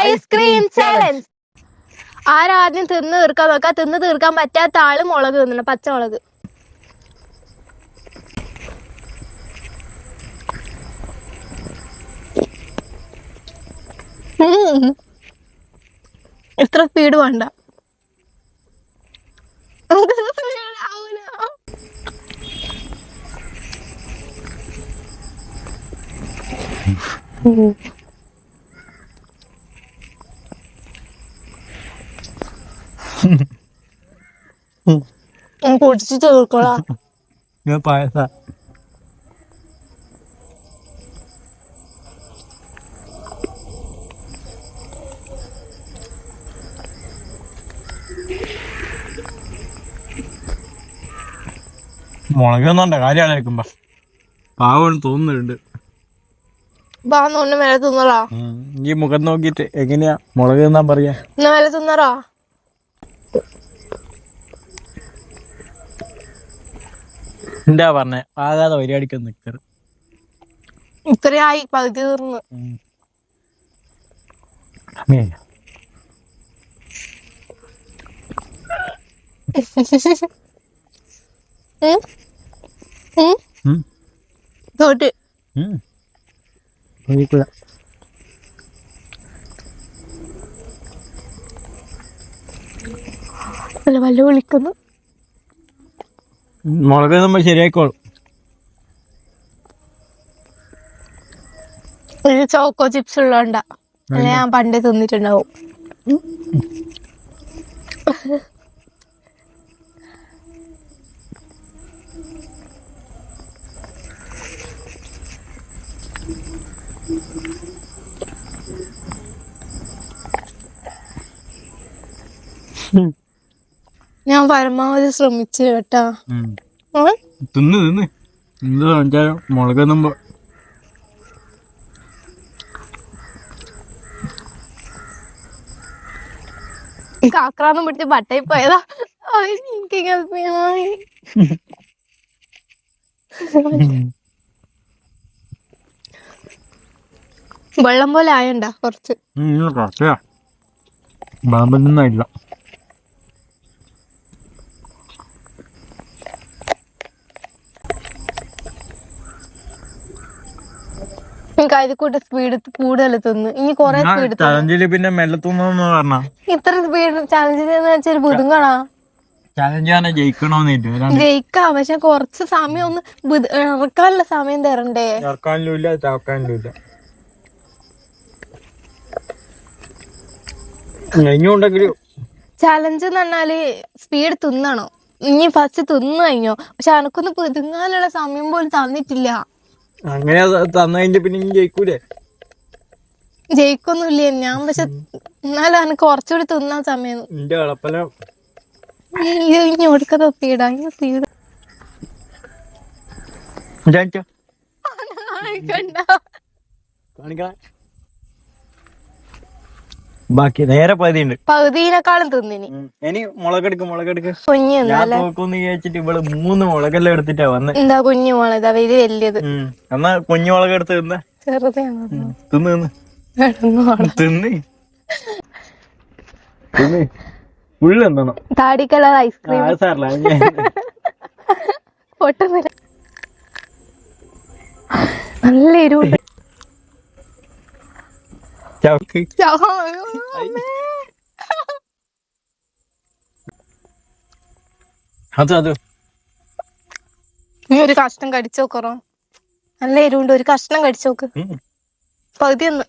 Ice cream challenge. ആരാദ്യം തിന്ന് തീർക്കാൻ നോക്കാം. തിന്ന് തീർക്കാൻ പറ്റാത്ത ആള് മുളക് തിന്നണം, പച്ചമുളക്. ഇത്ര സ്പീഡ് വേണ്ട. കുടിച്ചു തീർക്കോളാം. പായസ മുളകൊന്നുണ്ട കാര്യമായിരിക്കും. പാവം തോന്നുന്നുണ്ട്. മേലെ തിന്നറാ. ഈ മുഖം നോക്കിട്ട് എങ്ങനെയാ മുളക് തിന്നാ പറയാ? മേലെ തിന്നറാ. എന്താ പറഞ്ഞേ? ആകാതെ പരിപാടിക്ക് നിക്കറ്. ഇത്രയായി പകുതി തീർന്നു. തോട്ട് വല്ല വിളിക്കുന്നു. മുളക് നമ്മൾ ശരിയായിക്കോളും. ഇത് ചോക്കോ ചിപ്സ് ഉള്ളോണ്ടാ. അല്ലെ ഞാൻ പണ്ടേ തിന്നിട്ടുണ്ടാവും. ഞാൻ പരമാവധി ശ്രമിച്ചു കേട്ടാ. തിന്ന് തിന്ന് എന്ത് മുളക് തിന്നുമ്പോ കാക്രാന്നും പിടിച്ച് ബട്ടായി പോയതാ. എനിക്കിങ്ങനെ വെള്ളം പോലെ ആയണ്ട കുറച്ച്. ബാമ്പൊന്നുമില്ല. കരുക്കൂട്ട് സ്പീഡ് കൂടുതൽ തിന്ന്. ഇനി കൊറേ സ്പീഡ് ചലഞ്ചില് പിന്നെ മെല്ലെ തിന്നു പറഞ്ഞ ഇത്ര സ്പീഡ് ചലഞ്ചിന് വെച്ചാൽ ബുദ്ധിമുട്ടാ. ചലഞ്ച് ജയിക്കണോന്നില്ല. ജയിക്കാം, പക്ഷെ കൊറച്ച് സമയം ഒന്ന് ഇറക്കാനുള്ള സമയം തരണ്ടേ? ഇറക്കാനില്ല ചാക്കാനില്ല. ചലഞ്ച് എന്ന് പറഞ്ഞാല് സ്പീഡ് തിന്നണോ. ഇനി ഫസ്റ്റ് തിന്നു കഴിഞ്ഞോ, പക്ഷെ എനക്കൊന്ന് പിതുങ്ങാനുള്ള സമയം പോലും തന്നിട്ടില്ല. അങ്ങനെ തന്നതിന്റെ പിന്നെ ജയിക്കൂലേ? ജയിക്കൊന്നുമില്ല ഞാൻ, പക്ഷെ എന്നാലും എനിക്ക് കുറച്ചുകൂടി തിന്നാൻ സമയം. ഇനി ഒടുക്കത്തെ സ്പീഡാ. സ്പീഡ് ബാക്കി നേരെ പകുതിയുണ്ട്. പകുതിനേക്കാളും തിന്നിനി. ഇനി മുളകെടുക്ക് കുഞ്ഞു വിചാരിച്ചിട്ട് ഇവള് 3 മുളകെല്ലാം എടുത്തിട്ടാ വന്ന്. എന്താ കുഞ്ഞു മുളക് അവര് വലിയത്? എന്നാ കുഞ്ഞു മുളക് എടുത്ത് തിന്ന. ചെറുതെ തിന്ന് ഫുള്ള് എന്താണോ താടിക്കല ഐസ്ക്രീം പൊട്ടുന്നില്ല. നല്ല എരിവുണ്ട്. നീ ഒരു കഷ്ണം കടിച്ചു നോക്കറോ? നല്ല എരിവുണ്ട്, ഒരു കഷ്ണം കടിച്ചു നോക്ക്. പകുതി ഒന്ന്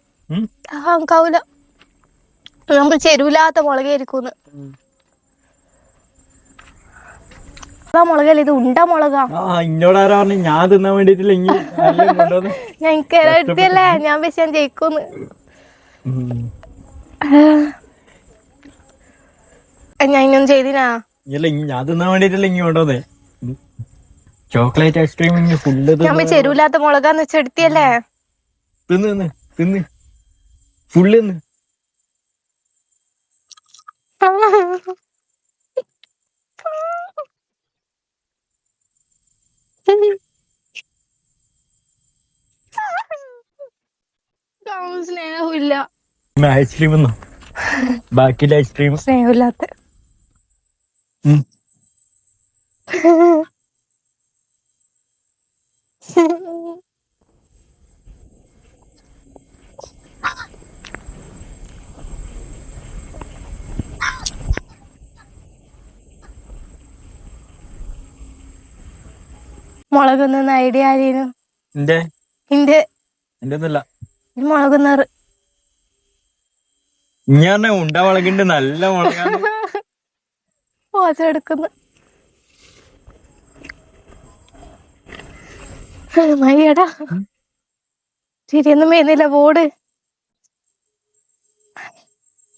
ആവൂല. നമ്മൾ ചെരുവില്ലാത്ത മുളകായിരിക്കും. മുളകല്ല, ഇത് ഉണ്ട മുളകാ. ഇന്നോടാരാ പറഞ്ഞു ഞാൻ തിന്നാൻ വേണ്ടിട്ടില്ല. ഞാൻ എടുത്തല്ലേ, ഞാൻ പക്ഷെ ഞാൻ ജയിക്കൂന്ന്. ഞാൻ ഇങ്ങൊന്നും ചെയ്തിനാ. ഞാൻ തിന്നാൻ വേണ്ടിട്ടില്ല ഇങ്ങ കൊണ്ടോന്നേ. ചോക്ലേറ്റ് ഐസ്ക്രീം ഫുള്ള് ഞാൻ ചെരുവില്ലാത്ത മുളകാന്ന് വെച്ച് എടുത്തിയല്ലേ. തിന്ന് തിന്ന് ഫുള്ള് തിന്ന്. സ്നേഹമില്ല. ഐസ്ക്രീം ഒന്നോ ബാക്കിയുള്ള ഐസ്ക്രീം സ്നേഹമില്ലാത്ത മുളകുന്ന ഐഡിയ ആരേനു? എന്റെ ഇന്റെ ഒന്നല്ല മുളകുന്നാറ് ഞാൻ ഉണ്ട മുളകുണ്ട് നല്ല മുളകാണ്. എടുക്കുന്നു മയ്യടാ ശരിയൊന്നും വരുന്നില്ല ബോർഡ്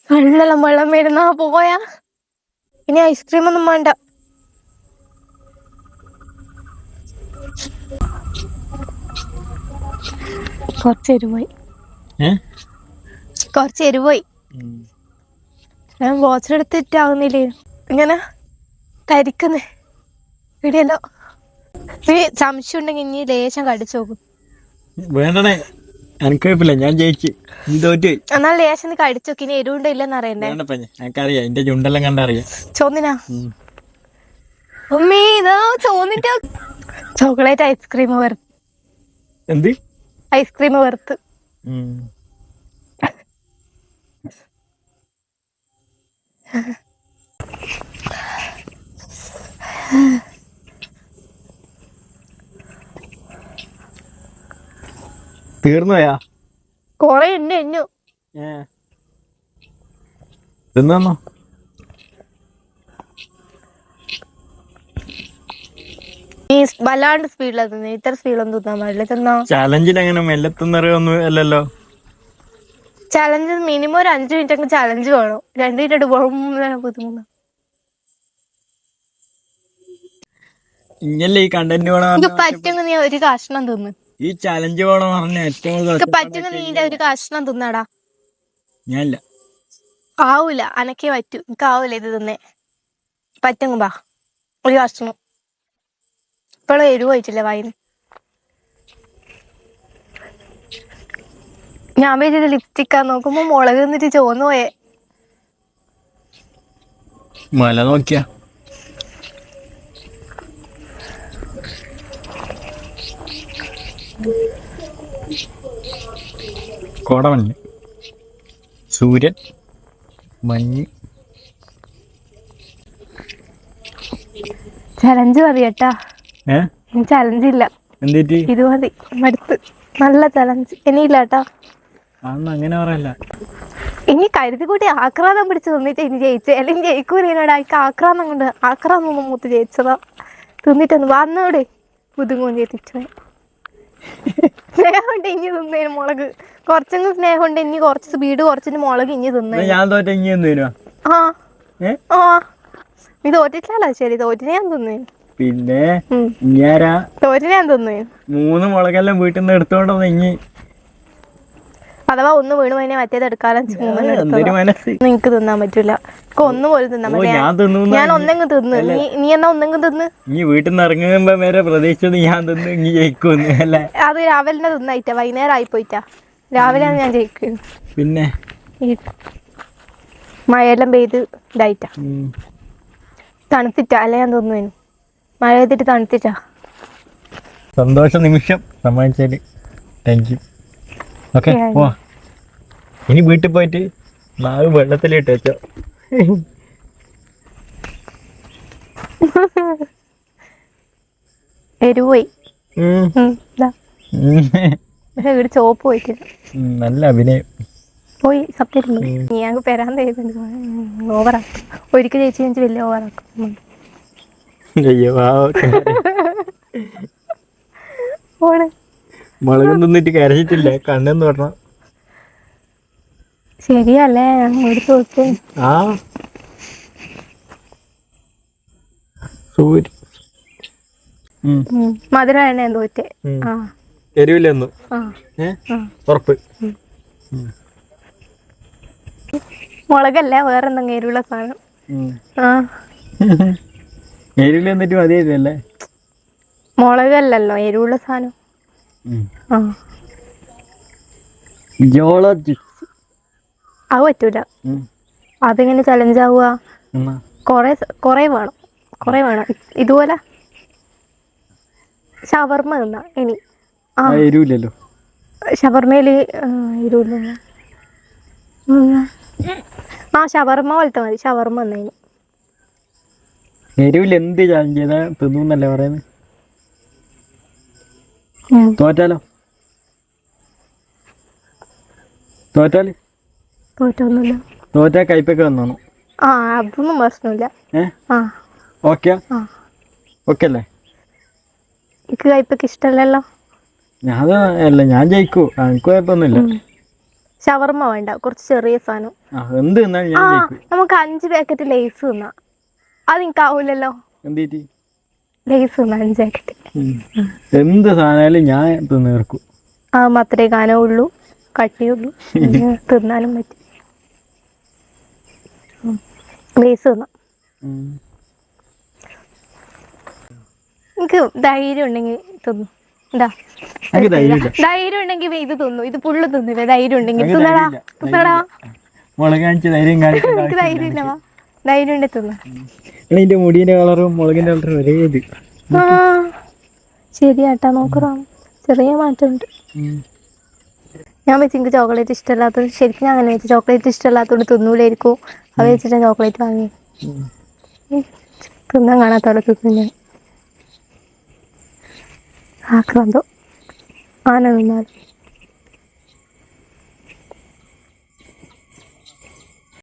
വെള്ളം വെള്ളം വരുന്ന പോയാ ഇനി ഐസ്ക്രീം ഒന്നും വേണ്ട. കുറച്ച് എരിവായി ഞാൻ വാച്ചെടുത്തിട്ടാവുന്നില്ലേ ഇങ്ങനെ തരിക്കുന്നേ ഇവിടെയല്ലോ. ഇനി സംശയം ഉണ്ടെങ്കിൽ ഇനി ലേശം കടിച്ചു നോക്കും. വേണ്ടണേ എനിക്ക് കുഴപ്പമില്ല, ഞാൻ ജയിച്ചു, നീ തോറ്റ്. എന്നാൽ ലേശം നീ കടിച്ചു നോക്കി, ഇനി എരിവുണ്ടോ ഇല്ലെന്ന് അറിയണ്ടേ? എനിക്കറിയാം, എന്റെ ചുണ്ടെല്ലാം കണ്ടറിയാം. ചോന്നിനാ ഉമ്മീ ഇതാ ചോന്നിട്ട് ചോക്ലേറ്റ് ഐസ്ക്രീം വറുത്ത്. എന്ത് ഐസ്ക്രീം വറുത്ത്? തീർന്നുപോയാ? കൊറേ ഉണ്ട് എന്നു തിന്നോ? നീ വല്ലാണ്ട് സ്പീഡിലാ തിന്നെ, ഇത്ര സ്പീഡൊന്നും തിന്നാൻ പാടില്ല. തിന്നോ? ചാലഞ്ചിൽ അങ്ങനെ മെല്ലെ തിന്നറിയൊന്നും അല്ലല്ലോ. ചലഞ്ച് മിനിമം ഒരു 5 മിനിറ്റ് ഒക്കെ ചലഞ്ച് വേണം. 2 മിനിറ്റ് ബുദ്ധിമുട്ട്. ഇങ്ങല്ലേ ഈ കണ്ടന്റ് പറ്റുമെങ്കിൽ നീ ഒരു കഷ്ണം തിന്ന്. ഈ ചലഞ്ച് വേണം പറഞ്ഞ ഏറ്റവും പറ്റുമെങ്കിൽ നീ ഒരു കഷ്ണം തിന്നടാ. ഞാനില്ല, ആവൂല, അനക്കേ പറ്റൂ. എനിക്ക് ആവൂല ഇത് തിന്നേ. പറ്റുങ്ങ ബാ ഒരു കഷ്ണം. ഇപ്പോഴും എരിവ് പോയിട്ടില്ല വായിന്. ഞാൻ വെച്ചത് ലിപ്സ്റ്റിക്കാ, നോക്കുമ്പോ മുളക് എന്നിട്ട് ചോന്ന് പോയേ. മല നോക്കിയാ കോടമഞ്ഞ്, സൂര്യൻ, മഞ്ഞ്. ചലഞ്ച് മതി കേട്ടാ. ചലഞ്ച് ഇല്ല, ഇത് മതി, മടുത്ത്. നല്ല ചലഞ്ച് ഇനിയില്ല കേട്ടാ. അങ്ങനെ പറയല്ല, ഇനി കരുതി കൂട്ടി ആക്രാന്തം പിടിച്ച് തിന്നിട്ട് ഇനി ജയിച്ചേ, അല്ലെങ്കിൽ ജയിക്കൂലീനോട്. എനിക്ക് ആക്രാന്തം കൊണ്ട് ആക്രാന്തം മൂത്ത് ജയിച്ചതാ. തിന്നിട്ടൊന്ന് വന്നോടെ പുതുങ്ങോൻ ചെയ്തിച്ചോ. സ്നേഹം കൊണ്ട് ഇനി തിന്നേനും മുളക് കുറച്ചെങ്കിലും സ്നേഹം കൊണ്ട് ഇനി കുറച്ച് സ്പീഡ് കുറച്ചിട്ട് മുളക് ഇനി തിന്നേ. നീ തോറ്റിട്ടില്ലല്ലോ. ശരി, തോറ്റിനെ ഞാൻ തിന്നേ. പിന്നെ തോറ്റിനെ ഞാൻ തിന്നേ. 3 മുളകെല്ലാം വീട്ടിൽ നിന്ന് എടുത്തോണ്ടോ ഇനി അഥവാ ഒന്ന് വീണ് കഴിഞ്ഞാൽ മറ്റേത് എടുക്കാനും നിങ്ങക്ക് തിന്നാൻ പറ്റൂല. ഒന്നും പോലും തിന്നാൻ പറ്റില്ല. ഞാൻ ഒന്നെങ്കിൽ തിന്ന്, നീ എന്നാ ഒന്നെങ്കിൽ തിന്ന്. നീ വീട്ടിൽ നിന്ന് ഇറങ്ങുമ്പോ വരെ പ്രതീക്ഷിച്ചത് ഞാൻ തിന്ന് ഇനി ജയിക്കുന്നു അല്ലേ? അത് രാവിലെ തിന്നായിട്ടാ, വൈകുന്നേരം ആയി പോയിട്ടാ. രാവിലെ ഞാൻ ജയിക്കും. പിന്നെ മഴയെല്ലാം പെയ്ത് ഇതായിട്ടാ, തണുത്തിട്ടാ. അല്ല ഞാൻ തിന്നു, മഴ പെയ്തിട്ട് തണുത്തിട്ടാ. സന്തോഷ നിമിഷം സമ്മാനിച്ചതിന് താങ്ക് യു. ഓക്കെ, ഇനി വീട്ടിൽ പോയിട്ട് നാവ് വെള്ളത്തിലിട്ട് വെച്ചോ. എരുപോയി ഇവിടെ ചോപ്പ് പോയിട്ടില്ല. നല്ല അഭിനയം പോയി. സത്യം നീ ഞങ്ങൾക്ക് പെരാൻ തരുന്നുണ്ട്. ഓവറാക്കും ഒരിക്കൽ ചേച്ചി ചേച്ചി വലിയ ഓവറാക്കും. മുളകും തിന്നിട്ട് കരഞ്ഞിട്ടില്ല, കണ്ണെന്ന് പറഞ്ഞ ശരിയല്ലേ? ഞാൻ എടുത്ത് നോക്കേ. മധുര എണ്ണ തോറ്റേ. എരിവില്ലെന്നു ഉറപ്പ്. മുളകല്ല, വേറെന്തെങ്കിലും എരിവുള്ള സാധനം. എരിവില്ല എന്നിട്ട് മതിയല്ലേ? മുളകല്ലല്ലോ, എരിവുള്ള സാധനം. അത് പറ്റൂല. ഉം. അതെങ്ങനെ ചലഞ്ച് ആവുക? എന്നാ കൊറേ വേണം, കൊറേ വേണം. ഇതുപോലെ ഷവർമ്മ തിന്നാ ഇനി. ആ എരിവില്ലല്ലോ. ഷവർമ്മയില് എരിവില്ല. ആ ഷവർമ്മ പോലത്തെ മതി. ഷവർമ്മ തിന്നതിന് എരിവില്ല. എന്ത് ചാലഞ്ച് ചെയ്താ തിന്നൂന്നല്ലേ പറയുന്നത്? തോറ്റാലോ? തോറ്റാല് തോറ്റൊന്നുമില്ല. തോറ്റാ കയ്പൊക്കെ വന്നാണോ? ആ അതൊന്നും പ്രശ്നമില്ല. ആ ഓക്കെ ആ ഓക്കെ അല്ലേ? എനിക്ക് കയ്പൊക്കെ ഇഷ്ടമല്ലല്ലോ. ഞാൻ അല്ല, ഞാൻ ജയിക്കൂ. എനിക്ക് കുഴപ്പമൊന്നുമില്ല. ഷവർമ്മ വേണ്ട, കുറച്ച് ചെറിയ സാധനം. എന്ത് തിന്നാലും ഞാൻ ജയിക്കും. നമുക്ക് 5 പാക്കറ്റ് ലേസ് തിന്നാ. അത് എനിക്കാവൂലല്ലോ. എന്ത് ലേസ് തിന്നാ 5 പാക്കറ്റ്. എന്ത് സാധനായാലും ഞാൻ തിന്നേർക്കും. ആ മാത്രമേ കാനമുള്ളൂ, കട്ടിയുള്ളൂ, തിന്നാനും പറ്റും. ലേസ് തിന്നാം. എനിക്ക് ധൈര്യം ഉണ്ടെങ്കിൽ തിന്നു. ധൈര്യം ഉണ്ടെങ്കിൽ ഇത് തിന്നു. ഇത് പുള്ളു തിന്നില്ല. ധൈര്യം ഉണ്ടെങ്കിൽ തിന്നടാ. മുളക് കാണിച്ച് ധൈര്യം കാണിച്ചു. എനിക്ക് ധൈര്യം ഇല്ല. ധൈര്യം ഉണ്ടെങ്കിൽ തിന്നു. എന്റെ മുടിന്റെ കളറും മുളകിന്റെ കളറും ഒരേ ഇത്. ആ ശരിയാട്ടാ, നോക്കറാം. ചെറിയ മാറ്റമുണ്ട്. ഞാൻ വെച്ച് എനിക്ക് ചോക്ലേറ്റ് ഇഷ്ടമല്ലാത്തത്. ശരിക്കും ഞാൻ അങ്ങനെ വെച്ച് ചോക്ലേറ്റ് ഇഷ്ടമല്ലാത്തതുകൊണ്ട് തിന്നൂലായിരിക്കും. അത് വെച്ചിട്ട് ചോക്ലേറ്റ് വാങ്ങി തിന്നാൻ കാണാത്തോടെ തിന്നു. ആക്രാന്തോ ആന തിന്നാലും